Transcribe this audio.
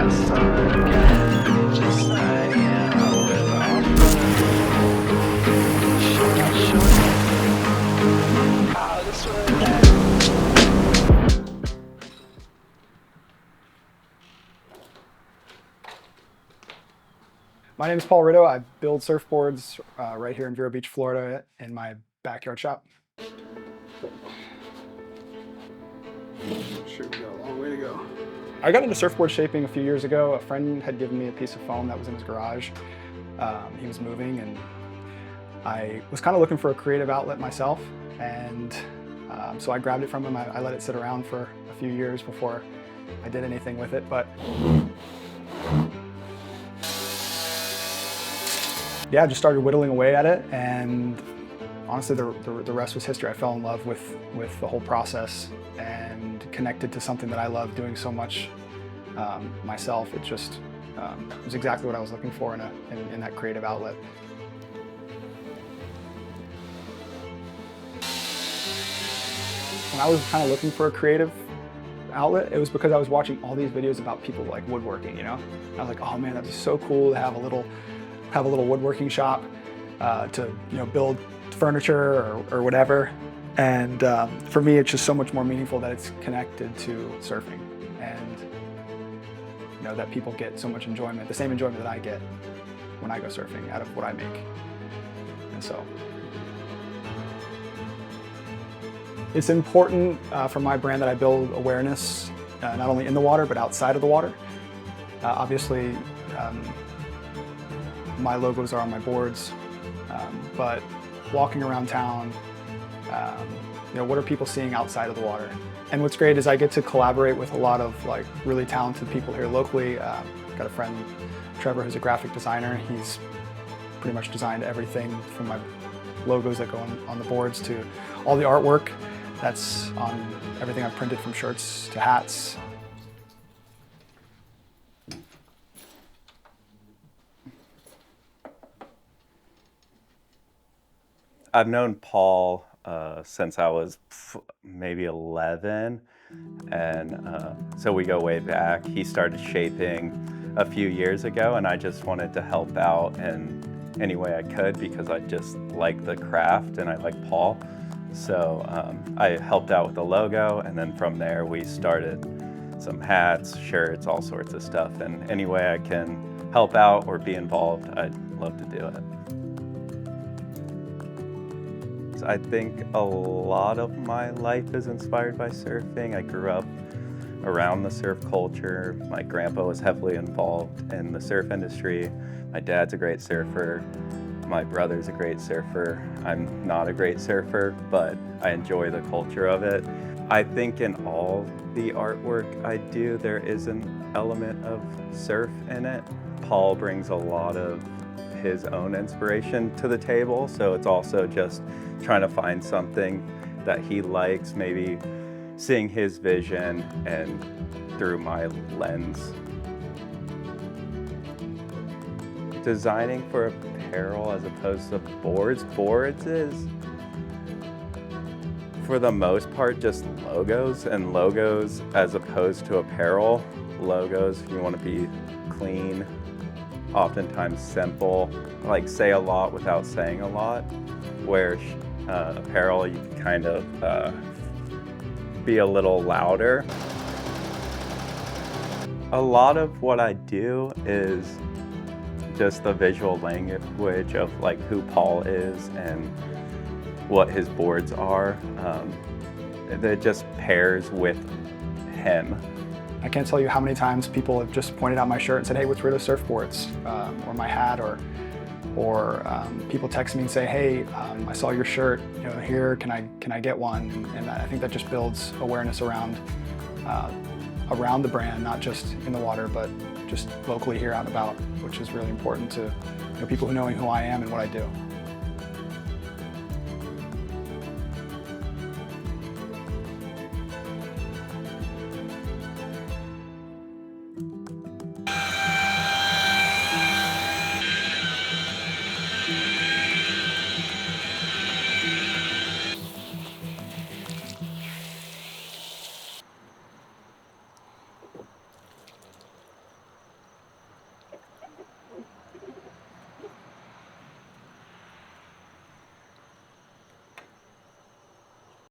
My name is Paul Ritto. I build surfboards right here in Vero Beach, Florida in my backyard shop. Sure, we got a long way to go. I got into surfboard shaping a few years ago. A friend had given me a piece of foam that was in his garage. He was moving and I was kind of looking for a creative outlet myself, and so I grabbed it from him. I let it sit around for a few years before I did anything with it, but yeah, I just started whittling away at it, and honestly, the rest was history. I fell in love with the whole process and connected to something that I love doing so much myself. It just was exactly what I was looking for in that creative outlet. When I was kind of looking for a creative outlet, it was because I was watching all these videos about people like woodworking, you know? And I was like, oh man, that'd be so cool to have a little woodworking shop to build furniture or whatever. And for me, it's just so much more meaningful that it's connected to surfing, and that people get so much enjoyment, the same enjoyment that I get when I go surfing out of what I make. And so it's important for my brand that I build awareness not only in the water but outside of the water. Obviously, my logos are on my boards, but walking around town, what are people seeing outside of the water? And what's great is I get to collaborate with a lot of really talented people here locally. Got a friend, Trevor, who's a graphic designer. He's pretty much designed everything from my logos that go on the boards to all the artwork that's on everything I've printed, from shirts to hats. I've known Paul since I was maybe 11, and so we go way back. He started shaping a few years ago, and I just wanted to help out in any way I could because I just like the craft and I like Paul. So I helped out with the logo, and then from there we started some hats, shirts, all sorts of stuff, and any way I can help out or be involved, I'd love to do it. I think a lot of my life is inspired by surfing. I grew up around the surf culture. My grandpa was heavily involved in the surf industry. My dad's a great surfer. My brother's a great surfer. I'm not a great surfer, but I enjoy the culture of it. I think in all the artwork I do, there is an element of surf in it. Paul brings a lot of his own inspiration to the table, so it's also just trying to find something that he likes, maybe seeing his vision and through my lens. Designing for apparel as opposed to boards is, for the most part, just logos, and logos as opposed to apparel. Logos, you want to be clean, oftentimes simple, like say a lot without saying a lot, where apparel you can kind of be a little louder. A lot of what I do is just the visual language of who Paul is and what his boards are. That just pairs with him. I can't tell you how many times people have just pointed out my shirt and said, hey, what's Ritto Surfboards? Or my hat, or people text me and say, hey, I saw your shirt, here, can I get one? And I think that just builds awareness around the brand, not just in the water, but just locally here out and about, which is really important to people who knowing who I am and what I do.